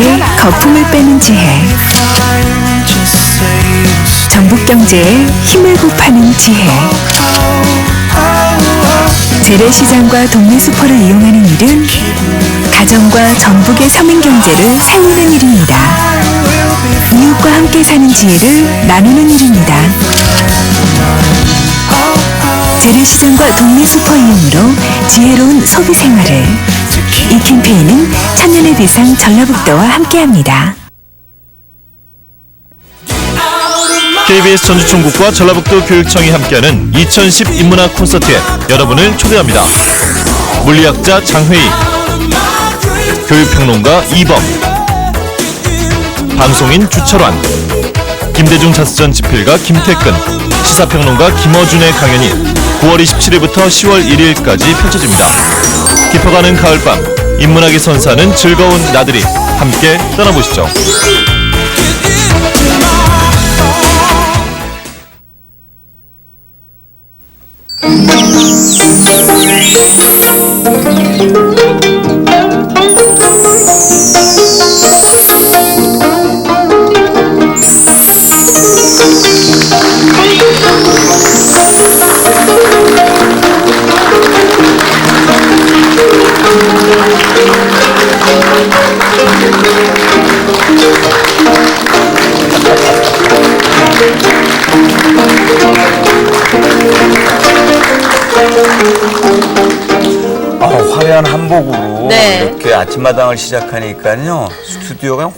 가족에게 거품을 빼는 지혜. 전북경제에 힘을 보파는 지혜. 재래시장과 동네 슈퍼를 이용하는 일은 가정과 전북의 서민경제를 살리는 일입니다. 이웃과 함께 사는 지혜를 나누는 일입니다. 재래시장과 동네 슈퍼 이용으로 지혜로운 소비 생활을. 이 캠페인은 천년의 비상 전라북도와 함께합니다. KBS 전주총국과 전라북도 교육청이 함께하는 2010 인문학 콘서트에 여러분을 초대합니다. 물리학자 장회희, 교육평론가 이범, 방송인 주철환, 김대중 자서전 집필가 김태근, 시사평론가 김어준의 강연이 9월 27일부터 10월 1일까지 펼쳐집니다. 깊어가는 가을밤, 인문학이 선사하는 즐거운 나들이 함께 떠나보시죠. 화려한 한복으로 네. 이렇게 아침마당을 시작하니까요. 스튜디오가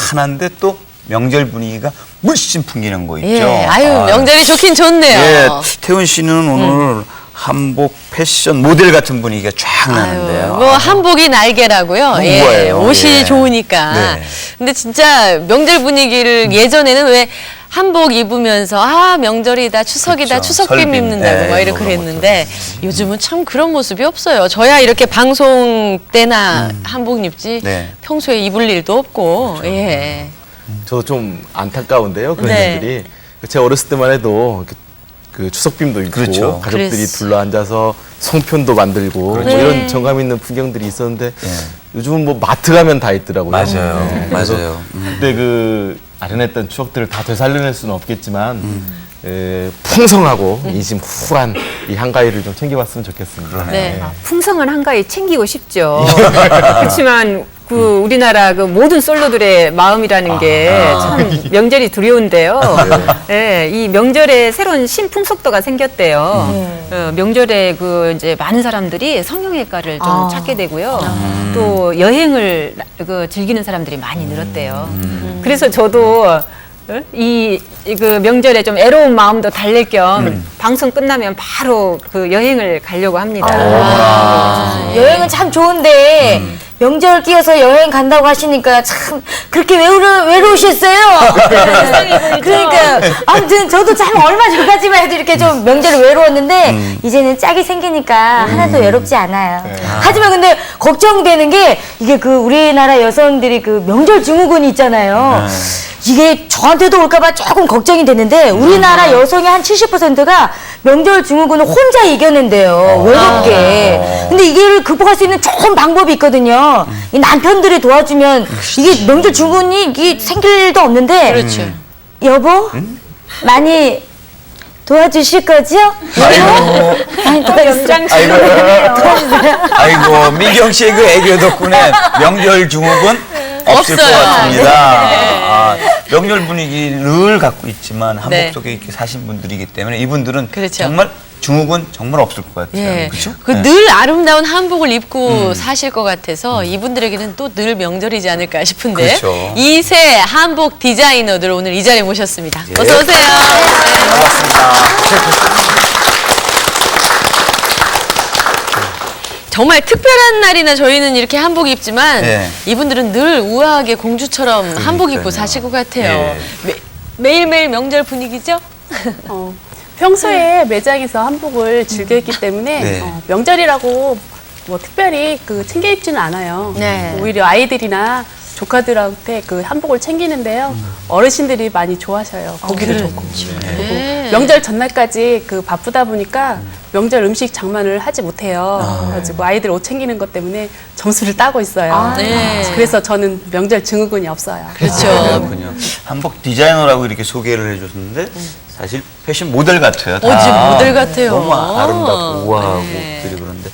환한데 또 명절 분위기가 물씬 풍기는 거 있죠. 예, 아유, 명절이 좋긴 좋네요. 예, 태훈 씨는 오늘 한복 패션 모델 같은 분위기가 쫙 나는데요. 뭐 한복이 날개라고요. 예, 뭐예요? 옷이 예. 좋으니까. 네. 근데 진짜 명절 분위기를 예전에는 왜 한복 입으면서 명절이다, 추석이다, 그렇죠. 추석빔 설빔. 입는다고 네, 막 이렇게 그런 그랬는데 요즘은 참 그런 모습이 없어요. 저야 이렇게 방송 때나 한복 입지 네. 평소에 입을 일도 없고. 예. 저도 좀 안타까운데요. 그런 네. 일들이. 제가 어렸을 때만 해도 그 추석빔도 입고 그렇죠. 가족들이 그랬어. 둘러 앉아서 송편도 만들고 뭐 그렇죠. 이런 정감 있는 풍경들이 있었는데 예. 요즘은 뭐 마트 가면 다 있더라고요. 맞아요. 네. 그래서 맞아요. 그때 그 아련했던 추억들을 다 되살려낼 수는 없겠지만 풍성하고 인심 쿨한 이 한가위를 좀 챙겨봤으면 좋겠습니다. 네. 풍성한 한가위 챙기고 싶죠. 그렇지만 그 우리나라 그 모든 솔로들의 마음이라는 게 참 명절이 두려운데요. 네, 이 명절에 새로운 신풍속도가 생겼대요. 명절에 그 이제 많은 사람들이 성형외과를 좀 찾게 되고요. 또 여행을 그 즐기는 사람들이 많이 늘었대요. 그래서 저도 그 명절에 좀 애로운 마음도 달랠 겸 방송 끝나면 바로 그 여행을 가려고 합니다. 여행은 참 좋은데 명절 끼어서 여행 간다고 하시니까 참 그렇게 외로우셨어요. 그러니까 아무튼 저도 참 얼마 전까지만 해도 이렇게 좀 명절에 외로웠는데 이제는 짝이 생기니까 하나도 외롭지 않아요. 하지만 근데 걱정되는 게 이게 그 우리나라 여성들이 그 명절 증후군이 있잖아요. 이게 저한테도 올까봐 조금 걱정이 되는데 우리나라 여성의 한 70%가 명절 증후군을 혼자 이겨낸대요. 외롭게. 근데 이걸 극복할 수 있는 좋은 방법이 있거든요. 이 남편들이 도와주면 이게 명절 증후군이 이게 생길 일도 없는데 그렇죠. 여보 많이 도와주실 거죠? 많이 도와주세요. 아이고 민경 씨의 그 애교 덕분에 명절 증후군 없을 것 없어요. 같습니다. 명절 분위기 늘 갖고 있지만 한복 네. 속에 이렇게 사신 분들이기 때문에 이분들은 그렇죠. 정말 증후군 정말 없을 것 같아요. 예. 그렇죠? 그 늘 아름다운 한복을 입고 사실 것 같아서 이분들에게는 또 늘 명절이지 않을까 싶은데 그렇죠. 이세 한복 디자이너들 오늘 이 자리에 모셨습니다. 예. 어서 오세요. 정말 특별한 날이나 저희는 이렇게 한복 입지만 네. 이분들은 늘 우아하게 공주처럼 한복 입고 그러니까요. 사실 것 같아요. 예. 매일매일 명절 분위기죠? 평소에 매장에서 한복을 즐겨 입기 때문에 네. 명절이라고 뭐 특별히 그 챙겨 입지는 않아요. 네. 오히려 아이들이나 조카들한테 그 한복을 챙기는데요. 어르신들이 많이 좋아하셔요. 보기도 좋고. 네. 명절 전날까지 그 바쁘다 보니까 명절 음식 장만을 하지 못해요. 그래가지고 아이들 옷 챙기는 것 때문에 점수를 따고 있어요. 네. 그래서 저는 명절 증후군이 없어요. 그렇죠. 그렇군요. 한복 디자이너라고 이렇게 소개를 해줬는데 사실 패션 모델 같아요. 지금 모델 같아요. 너무 아름답고 우아하고 네. 옷들이 그런데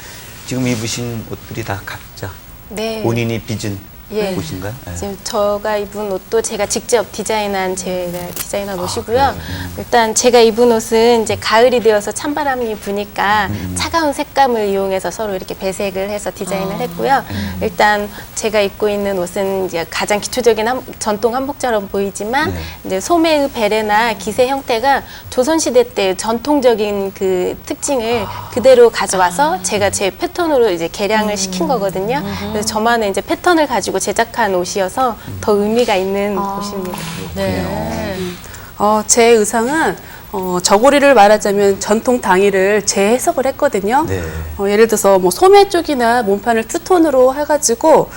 지금 입으신 옷들이 다 각자 네. 본인이 빚은 예. 옷인가요? 네. 지금 제가 입은 옷도 제가 직접 디자인한 제가 디자인한 옷이고요. 일단 제가 입은 옷은 이제 가을이 되어서 찬바람이 부니까 차가운 색감을 이용해서 서로 이렇게 배색을 해서 디자인을 했고요. 일단 제가 입고 있는 옷은 이제 가장 기초적인 전통 한복처럼 보이지만 이제 소매의 베레나 기세 형태가 조선시대 때 전통적인 그 특징을 그대로 가져와서 제가 제 패턴으로 이제 개량을 시킨 거거든요. 그래서 저만의 이제 패턴을 가지고 제작한 옷이어서 더 의미가 있는 옷입니다. 네. 제 의상은 저고리를 말하자면 전통 당의를 재해석을 했거든요. 네. 예를 들어서 뭐 소매 쪽이나 몸판을 투톤으로 해가지고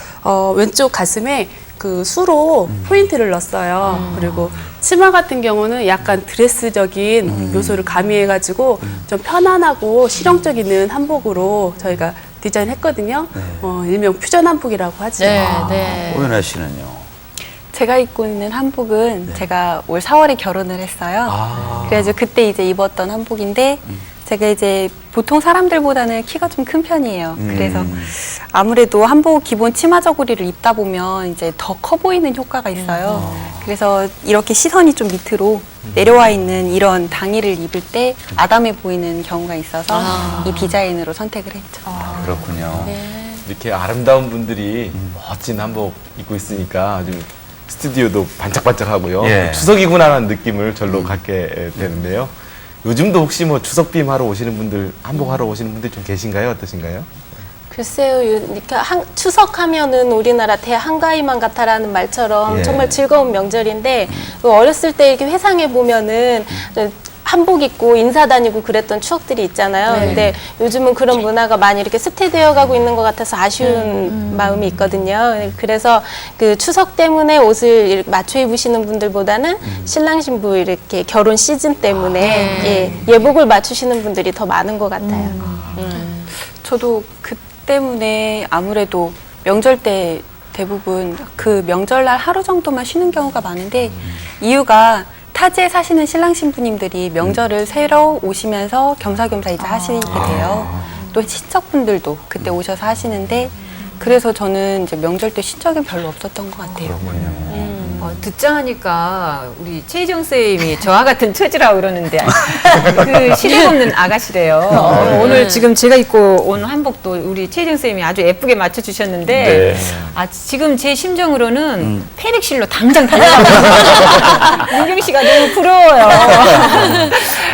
왼쪽 가슴에 그 수로 포인트를 넣었어요. 그리고 치마 같은 경우는 약간 드레스적인 요소를 가미해가지고 좀 편안하고 실용적 있는 한복으로 저희가 디자인했거든요. 일명 퓨전 한복이라고 하죠. 네, 네. 오연아 씨는요? 제가 입고 있는 한복은 제가 올 4월에 결혼을 했어요. 그래서 그때 이제 입었던 한복인데 제가 이제 보통 사람들보다는 키가 좀 큰 편이에요. 그래서 아무래도 한복 기본 치마 저고리를 입다 보면 이제 더 커 보이는 효과가 있어요. 그래서 이렇게 시선이 좀 밑으로 내려와 있는 이런 당의를 입을 때 아담해 보이는 경우가 있어서 이 디자인으로 선택을 했죠. 그렇군요. 이렇게 아름다운 분들이 멋진 한복 입고 있으니까 아주 스튜디오도 반짝반짝하고요. 예. 추석이구나라는 느낌을 절로 갖게 되는데요. 요즘도 혹시 뭐 추석빔 하러 오시는 분들, 한복 하러 오시는 분들 좀 계신가요? 어떠신가요? 글쎄요, 이렇게 추석하면은 우리나라 대한가위만 같아라는 말처럼 예. 정말 즐거운 명절인데 어렸을 때 이렇게 회상해 보면은 한복 입고 인사 다니고 그랬던 추억들이 있잖아요. 근데 요즘은 그런 문화가 많이 이렇게 쇠퇴되어 가고 있는 것 같아서 아쉬운 마음이 있거든요. 그래서 그 추석 때문에 옷을 이렇게 맞춰 입으시는 분들보다는 신랑 신부 이렇게 결혼 시즌 때문에 예복을 맞추시는 분들이 더 많은 것 같아요. 저도 그 때문에 아무래도 명절 때 대부분 그 명절날 하루 정도만 쉬는 경우가 많은데 이유가 타지에 사시는 신랑 신부님들이 명절을 새러 오시면서 겸사겸사 이제 하시게 돼요. 또 친척분들도 그때 오셔서 하시는데 그래서 저는 이제 명절 때 친척이 별로 없었던 것 같아요. 듣자 하니까 우리 최희정 쌤이 저와 같은 처지라고 그러는데 그 시댁 없는 아가씨래요. 오늘 지금 제가 입고 온 한복도 우리 최희정 쌤이 아주 예쁘게 맞춰주셨는데 지금 제 심정으로는 페릭실로 당장 달려가고 민경 씨가 너무 부러워요.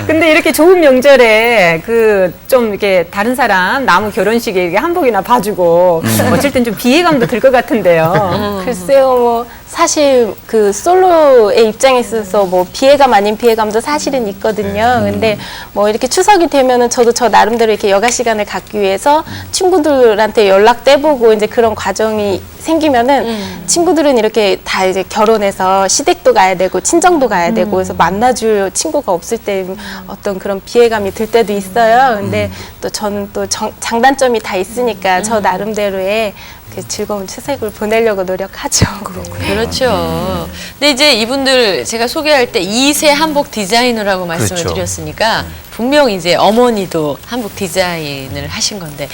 근데 이렇게 좋은 명절에 그 좀 이렇게 다른 사람 나무 결혼식에 이렇게 한복이나 봐주고 어쩔 땐 좀 비애감도 들 것 같은데요. 글쎄요, 뭐 사실 그 솔로의 입장에 있어서 뭐 비애감 아닌 비애감도 사실은 있거든요. 근데 뭐 이렇게 추석이 되면은 저도 저 나름대로 이렇게 여가 시간을 갖기 위해서 친구들한테 연락도 해보고 이제 그런 과정이 생기면은 친구들은 이렇게 다 이제 결혼해서 시댁도 가야 되고 친정도 가야 되고 그래서 만나줄 친구가 없을 때 어떤 그런 비애감이 들 때도 있어요. 근데 또 저는 또 장단점이 다 있으니까 저 나름대로의 그 즐거운 추석을 보내려고 노력하죠. 그렇죠. 근데 이제 이분들 제가 소개할 때 2세 한복 디자이너라고 말씀을 그렇죠. 드렸으니까 분명 이제 어머니도 한복 디자인을 하신 건데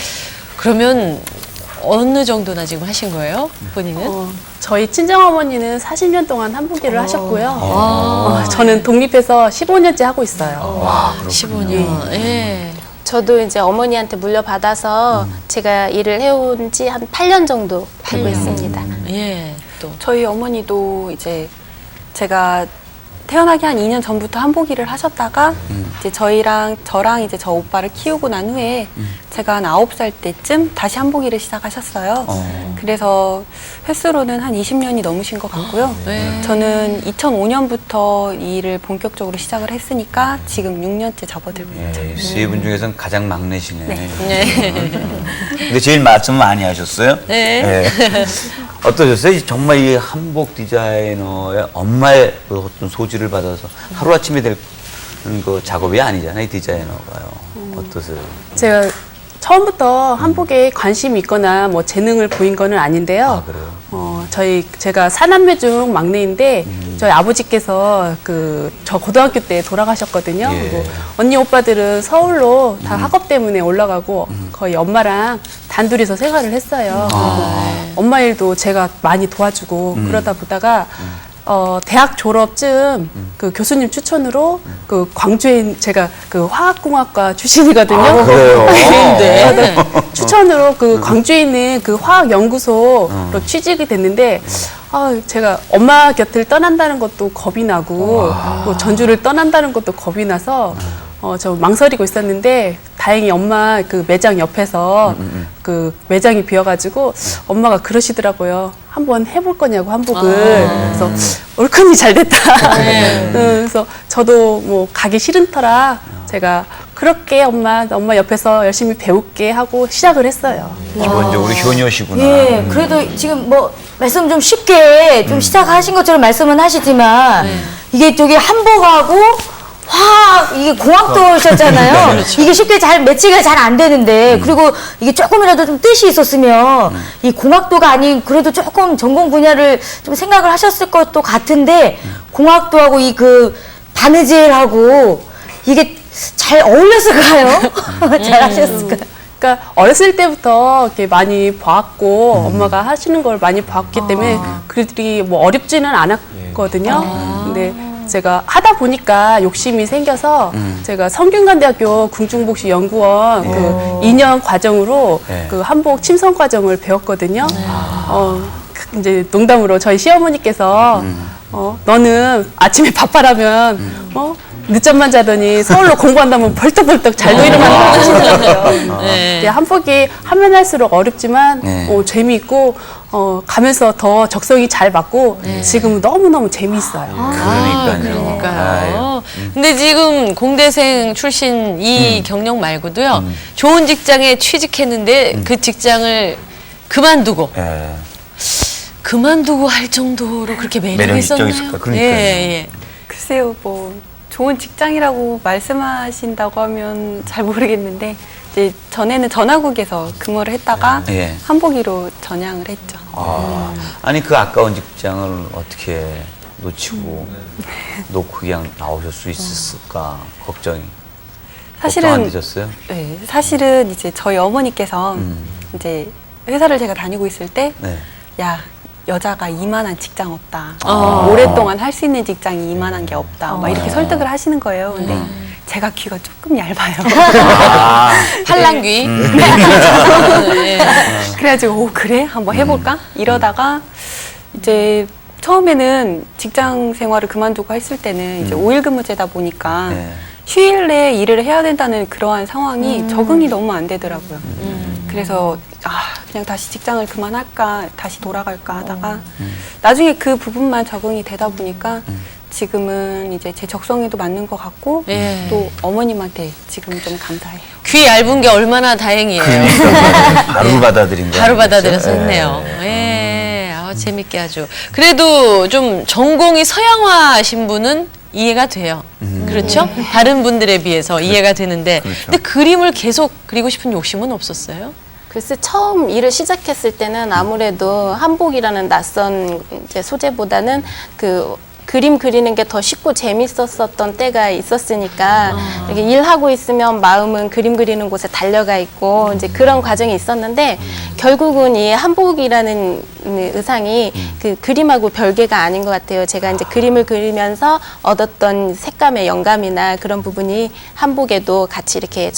그러면 어느 정도나 지금 하신 거예요? 본인은? 저희 친정어머니는 40년 동안 한복 일을 하셨고요. 저는 독립해서 15년째 하고 있어요. 15년. 예. 저도 이제 어머니한테 물려받아서 제가 일을 해온 지 한 8년 정도 되고 있습니다. 예. 또. 저희 어머니도 이제 제가 태어나기 한 2년 전부터 한복 일을 하셨다가 이제 저랑 이제 저 오빠를 키우고 난 후에 제가 한 9살 때쯤 다시 한복 일을 시작하셨어요. 그래서 횟수로는 한 20년이 넘으신 것 같고요. 저는 2005년부터 이 일을 본격적으로 시작을 했으니까 지금 6년째 접어들고 있죠. 세 분 중에서는 가장 막내시네. 네. 근데 제일 말씀 많이 하셨어요? 네. 어떠셨어요? 정말 이 한복 디자이너의 엄마의 그 어떤 소지를 받아서 하루아침에 될 그 작업이 아니잖아요, 이 디자이너가요. 어떠세요? 제가 처음부터 한복에 관심이 있거나 뭐 재능을 보인 거는 아닌데요. 아, 그래요? 제가 사남매 중 막내인데 저희 아버지께서 저 고등학교 때 돌아가셨거든요. 예. 그리고 언니 오빠들은 서울로 다 학업 때문에 올라가고 거의 엄마랑 단둘이서 생활을 했어요. 그리고 엄마 일도 제가 많이 도와주고 그러다 보다가 대학 졸업쯤 그 교수님 추천으로 그 광주에 제가 그 화학공학과 출신이거든요. 그래요? 네. 추천으로 그 광주에 있는 그 화학연구소로 취직이 됐는데 제가 엄마 곁을 떠난다는 것도 겁이 나고 뭐 전주를 떠난다는 것도 겁이 나서 저 망설이고 있었는데 다행히 엄마 그 매장 옆에서 그 매장이 비어가지고 엄마가 그러시더라고요. 한번 해볼 거냐고 한복을. 그래서 옳거니 잘 됐다. 그래서 저도 뭐 가기 싫은 터라 제가 그렇게 엄마 옆에서 열심히 배울게 하고 시작을 했어요. 기본적으로 효녀시구나. 예, 그래도 지금 뭐 말씀 좀 쉽게 좀 시작하신 것처럼 말씀은 하시지만 이게 저기 한복하고 화학 이게 공학도셨잖아요. 이게 쉽게 잘 매치가 잘 안 되는데 그리고 이게 조금이라도 좀 뜻이 있었으면 이 공학도가 아닌 그래도 조금 전공 분야를 좀 생각을 하셨을 것도 같은데 공학도하고 이 그 바느질하고 이게 잘 어울렸을까요? 잘 하셨을까요? 그러니까 어렸을 때부터 이렇게 많이 봐왔고 엄마가 하시는 걸 많이 봤기 때문에 그들이 뭐 어렵지는 않았거든요. 근데 제가 하다 보니까 욕심이 생겨서 제가 성균관대학교 궁중복식 연구원 그 2년 과정으로 그 한복 침선 과정을 배웠거든요. 이제 농담으로 저희 시어머니께서 너는 아침에 밥하라면 늦잠만 자더니 서울로 공부한다면 벌떡벌떡 잘도 일어나는 하시더라고요. 네. 한복이 하면 할수록 어렵지만 재미있고 가면서 더 적성이 잘 맞고 지금은 너무너무 재미있어요. 그러니까요. 근데 지금 공대생 출신 이 경력 말고도요. 좋은 직장에 취직했는데 그 직장을 그만두고 그만두고 할 정도로 그렇게 매력이 있었나요? 있을까? 그러니까요. 예. 글쎄요, 뭐 좋은 직장이라고 말씀하신다고 하면 잘 모르겠는데 이제 전에는 전화국에서 근무를 했다가 한복이로 전향을 했죠. 아니 그 아까운 직장을 어떻게 놓치고 놓고 그냥 나오실 수 있었을까 걱정이. 걱정 안 되셨어요? 네, 사실은 이제 저희 어머니께서 이제 회사를 제가 다니고 있을 때 야, 여자가 이만한 직장 없다. 오랫동안 할 수 있는 직장이 이만한 게 없다. 막 이렇게 설득을 하시는 거예요. 근데 제가 귀가 조금 얇아요. 팔랑귀. 그래가지고 그래? 한번 해볼까? 이러다가 이제 처음에는 직장 생활을 그만두고 했을 때는 이제 5일 근무제다 보니까 휴일에 일을 해야 된다는 그러한 상황이 적응이 너무 안 되더라고요. 그래서 그냥 다시 직장을 그만할까 다시 돌아갈까 하다가 나중에 그 부분만 적응이 되다 보니까 지금은 이제 제 적성에도 맞는 것 같고 또 어머님한테 지금 좀 감사해요. 귀 얇은 게 얼마나 다행이에요. 바로 받아들인 거예요. 바로 받아들여서 했네요. 재밌게 하죠. 그래도 좀 전공이 서양화하신 분은 이해가 돼요. 그렇죠? 다른 분들에 비해서 이해가 되는데 근데 그림을 계속 그리고 싶은 욕심은 없었어요? 글쎄 처음 일을 시작했을 때는 아무래도 한복이라는 낯선 이제 소재보다는 그 그림 그리는 게 더 쉽고 재밌었던 때가 있었으니까 이렇게 일하고 있으면 마음은 그림 그리는 곳에 달려가 있고 이제 그런 과정이 있었는데 결국은 이 한복이라는 의상이 그 그림하고 별개가 아닌 것 같아요. 제가 이제 그림을 그리면서 얻었던 색감의 영감이나 그런 부분이 한복에도 같이 이렇게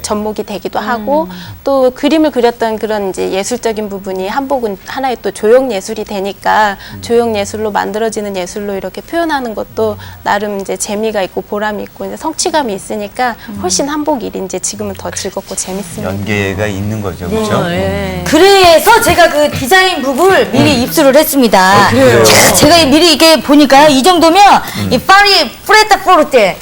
접목이 되기도 하고 또 그림을 그렸던 그런 이제 예술적인 부분이 한복은 하나의 또 조형 예술이 되니까 조형 예술로 만들어지는 예술로 이렇게 표현하는 것도 나름 이제 재미가 있고 보람이 있고 이제 성취감이 있으니까 훨씬 한복 일이 이제 지금은 더 즐겁고 재밌습니다. 연계가 있는 거죠, 그렇죠? 그래서 제가 그 디자인북을 미리 입수를 했습니다. 자, 제가 미리 이게 보니까 이 정도면 이 파리 프레타 포르테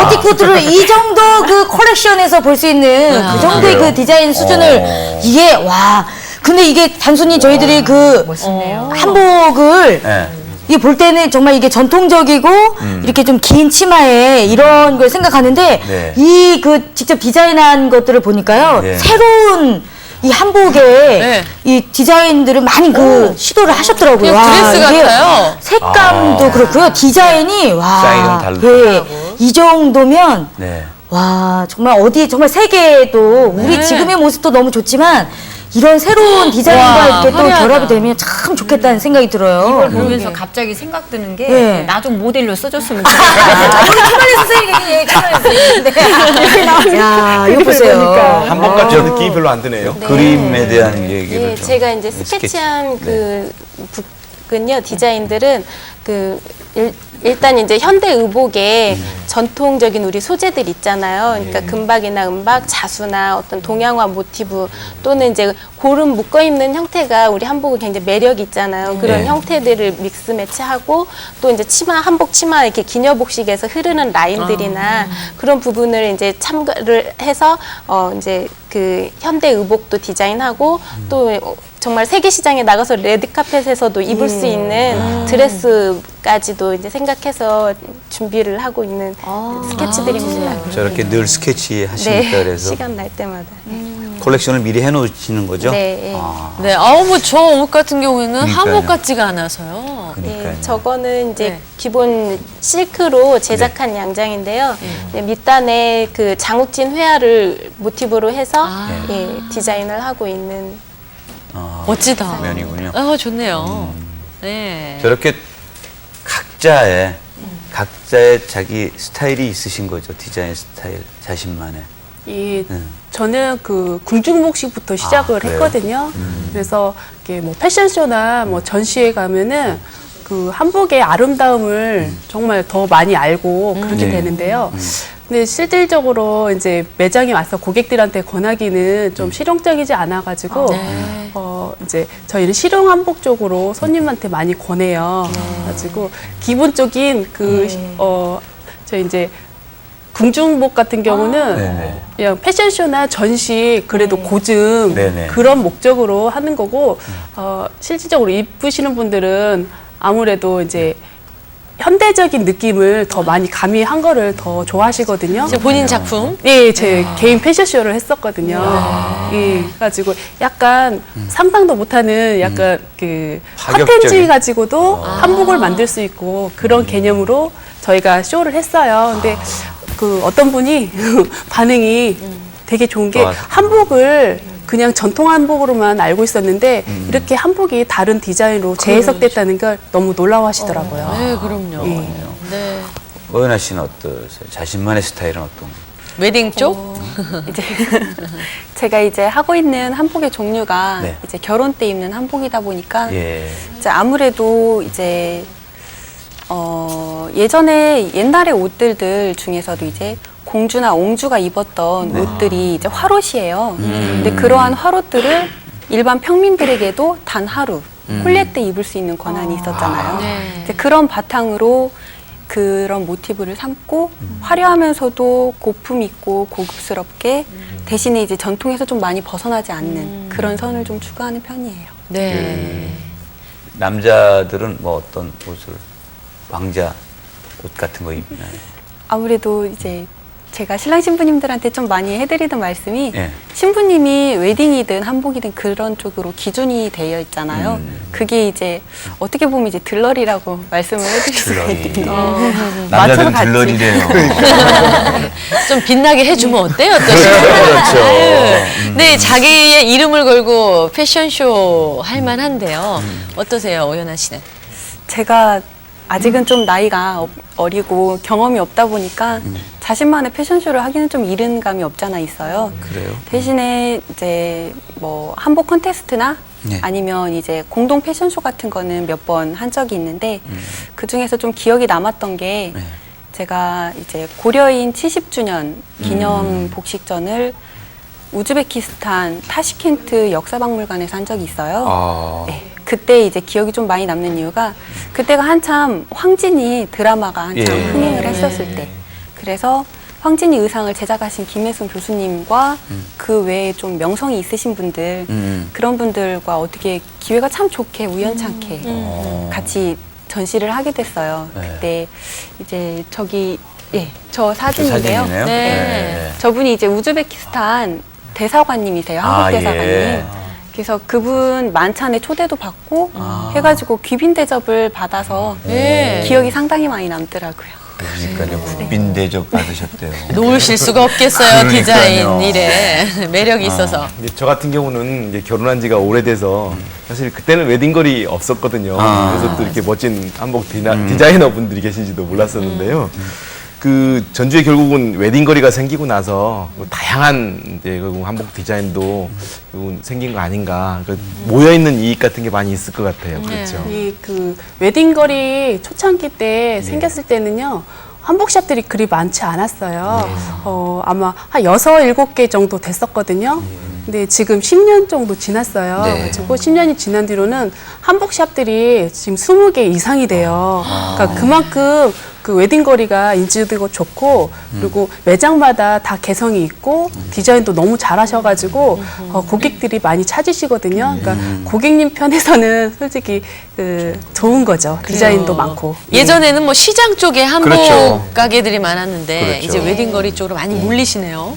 오티코트를 이 정도 그 컬렉션에서 볼 수 있는 그 정도의 그 디자인 수준을 이게 와 근데 이게 단순히 저희들이 그 한복을 이게 볼 때는 정말 이게 전통적이고 이렇게 좀 긴 치마에 이런 걸 생각하는데 네. 이 그 직접 디자인한 것들을 보니까요. 네. 새로운 이 한복에 네. 이 디자인들을 많이 그 시도를 하셨더라고요. 그냥 드레스 이게 같아요. 색감도 그렇고요. 디자인이 사이즈는 와, 다르다. 예, 이 정도면 네. 와 정말 어디 정말 세계에도 우리 네. 지금의 모습도 너무 좋지만 이런 새로운 디자인과 와, 이렇게 또 화려하다. 결합이 되면 참 좋겠다는 생각이 들어요. 이걸 보면서 갑자기 생각드는 게 네. 나 좀 모델로 써줬으면 좋겠다. 우리 최만희 선생님이 얘기 최만희 야 이거 보세요. 한복 같은 느낌이 별로 안 드네요. 그림에 대한 얘기를 예, 좀. 제가 이제 스케치. 스케치한 그 북은요 디자인들은 그 일단 이제 현대 의복에 전통적인 우리 소재들 있잖아요. 그러니까 금박이나 은박, 자수나 어떤 동양화 모티브 또는 이제 고름 묶어 입는 형태가 우리 한복은 굉장히 매력이 있잖아요. 그런 네. 형태들을 믹스 매치하고 또 이제 치마 한복 치마 이렇게 기녀복식에서 흐르는 라인들이나 그런 부분을 이제 참고를 해서 이제 그 현대 의복도 디자인하고 또 정말 세계 시장에 나가서 레드카펫에서도 입을 수 있는 드레스까지도 이제 생각해서 준비를 하고 있는 스케치들입니다. 저렇게 늘 스케치 하시니까 그래서 시간 날 때마다. 콜렉션을 미리 해놓으시는 거죠? 네, 예. 네, 아우 뭐 저 옷 같은 경우에는 그러니까요. 한복 같지가 않아서요. 그러니까요. 예, 저거는 이제 네. 기본 실크로 제작한 양장인데요. 네, 밑단에 그 장욱진 회화를 모티브로 해서 예, 디자인을 하고 있는. 멋지다. 면이군요. 아, 좋네요. 네. 저렇게 각자의 자기 스타일이 있으신 거죠? 디자인 스타일 자신만의. 저는 그 궁중복식부터 시작을 그래요? 했거든요. 그래서 이렇게 뭐 패션쇼나 뭐 전시회 가면은 그 한복의 아름다움을 정말 더 많이 알고 그렇게 네. 되는데요. 근데 실질적으로 이제 매장에 와서 고객들한테 권하기는 좀 실용적이지 않아가지고 이제 저희는 실용 한복 쪽으로 손님한테 많이 권해요. 그래가지고 기본적인 저희 이제 궁중복 같은 경우는 네네. 그냥 패션쇼나 전시 그래도 고증 네네. 그런 목적으로 하는 거고 실질적으로 입으시는 분들은 아무래도 이제 현대적인 느낌을 더 많이 가미한 거를 더 좋아하시거든요. 제 본인 작품. 예, 제 개인 패션쇼를 했었거든요. 예, 그래가지고 약간 상상도 못하는 약간 그 파격적인. 컨텐츠 가지고도 한복을 만들 수 있고 그런 개념으로 저희가 쇼를 했어요. 근데 그 어떤 분이 반응이 되게 좋은 게 좋아서. 한복을 그냥 전통 한복으로만 알고 있었는데 이렇게 한복이 다른 디자인으로 재해석됐다는 걸 너무 놀라워하시더라고요. 네, 그럼요. 예. 네. 오연아 씨는 어떠세요? 자신만의 스타일은 어떤? 웨딩 쪽? 이제 제가 이제 하고 있는 한복의 종류가 네. 이제 결혼 때 입는 한복이다 보니까 예. 이제 아무래도 이제 예전에 옛날의 옷들 중에서도 이제 공주나 옹주가 입었던 옷들이 이제 화롯이에요. 근데 그러한 화롯들을 일반 평민들에게도 단 하루 혼례 때 입을 수 있는 권한이 있었잖아요. 네. 이제 그런 바탕으로 그런 모티브를 삼고 화려하면서도 고품 있고 고급스럽게 대신에 이제 전통에서 좀 많이 벗어나지 않는 그런 선을 좀 추구하는 편이에요. 네. 남자들은 뭐 어떤 옷을 왕자 옷 같은 거 입나요? 아무래도 이제 제가 신랑 신부님들한테 좀 많이 해드리는 말씀이 예. 신부님이 웨딩이든 한복이든 그런 쪽으로 기준이 되어 있잖아요. 그게 이제 어떻게 보면 이제 들러리라고 말씀을 해드릴 수가 있거든요. 남자들은 같이. 들러리래요. 좀 빛나게 해주면 어때요? 또? 그렇죠. 네, 자기의 이름을 걸고 패션쇼 할 만한데요. 어떠세요, 오연아 씨는? 제가 아직은 좀 나이가 어리고 경험이 없다 보니까 자신만의 패션쇼를 하기는 좀 이른 감이 없잖아 있어요. 그래요? 대신에 이제 뭐 한복 콘테스트나 네. 아니면 이제 공동 패션쇼 같은 거는 몇 번 한 적이 있는데 그 중에서 좀 기억이 남았던 게 네. 제가 이제 고려인 70주년 기념 복식전을 우즈베키스탄 타시켄트 역사박물관에서 한 적이 있어요. 네. 그때 이제 기억이 좀 많이 남는 이유가 그때가 한참 황진이 드라마가 한참 예. 흥행을 했었을 때 그래서 황진이 의상을 제작하신 김혜순 교수님과 그 외에 좀 명성이 있으신 분들 그런 분들과 어떻게 기회가 참 좋게 우연찮게 같이 전시를 하게 됐어요. 네. 그때 이제 저기 저 사진인데요. 사진이네요. 네. 저분이 이제 우즈베키스탄 대사관님이세요. 한국 대사관님. 예. 그래서 그분 만찬에 초대도 받고 해가지고 귀빈 대접을 받아서 기억이 상당히 많이 남더라고요. 그러니까요. 국빈 대접 받으셨대요. 놓으실 수가 없겠어요. 그러니까요. 디자인 일에 매력이 있어서. 이제 저 같은 경우는 이제 결혼한 지가 오래돼서 사실 그때는 웨딩걸이 없었거든요. 그래서 또 이렇게 멋진 한복 디자이너 분들이 계신지도 몰랐었는데요. 그 전주에 결국은 웨딩거리가 생기고 나서 뭐 다양한 이제 결국 한복 디자인도 결국은 생긴 거 아닌가. 모여 있는 이익 같은 게 많이 있을 것 같아요. 그렇죠. 이 그 웨딩걸이 초창기 때 생겼을 때는요. 한복샵들이 그리 많지 않았어요. 아마 한 6, 7개 정도 됐었거든요. 근데 지금 10년 정도 지났어요. 그리고 10년이 지난 뒤로는 한복샵들이 지금 20개 이상이 돼요. 그러니까 그만큼 그 웨딩거리가 인지도가 좋고 그리고 매장마다 다 개성이 있고 디자인도 너무 잘하셔가지고 고객들이 많이 찾으시거든요. 그러니까 고객님 편에서는 솔직히 그 좋은 거죠. 디자인도 많고. 예전에는 뭐 시장 쪽에 한복 그렇죠. 가게들이 많았는데 그렇죠. 이제 웨딩거리 쪽으로 많이 몰리시네요.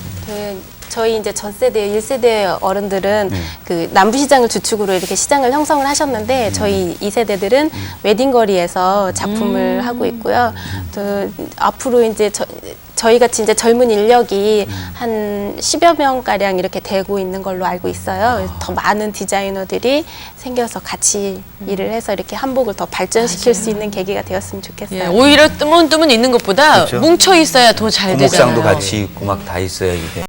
저희 이제 전 세대, 1세대 어른들은 그 남부시장을 주축으로 이렇게 시장을 형성을 하셨는데 저희 2세대들은 웨딩거리에서 작품을 하고 있고요. 또 앞으로 이제 저희 같이 이제 젊은 인력이 한 10여 명가량 이렇게 되고 있는 걸로 알고 있어요. 그래서 더 많은 디자이너들이 생겨서 같이 일을 해서 이렇게 한복을 더 발전시킬 수 있는 계기가 되었으면 좋겠어요. 예, 오히려 뜨문뜨문 있는 것보다 뭉쳐 있어야 더 잘 되잖아요. 고목상도 같이 있고 막 다 있어야 이게.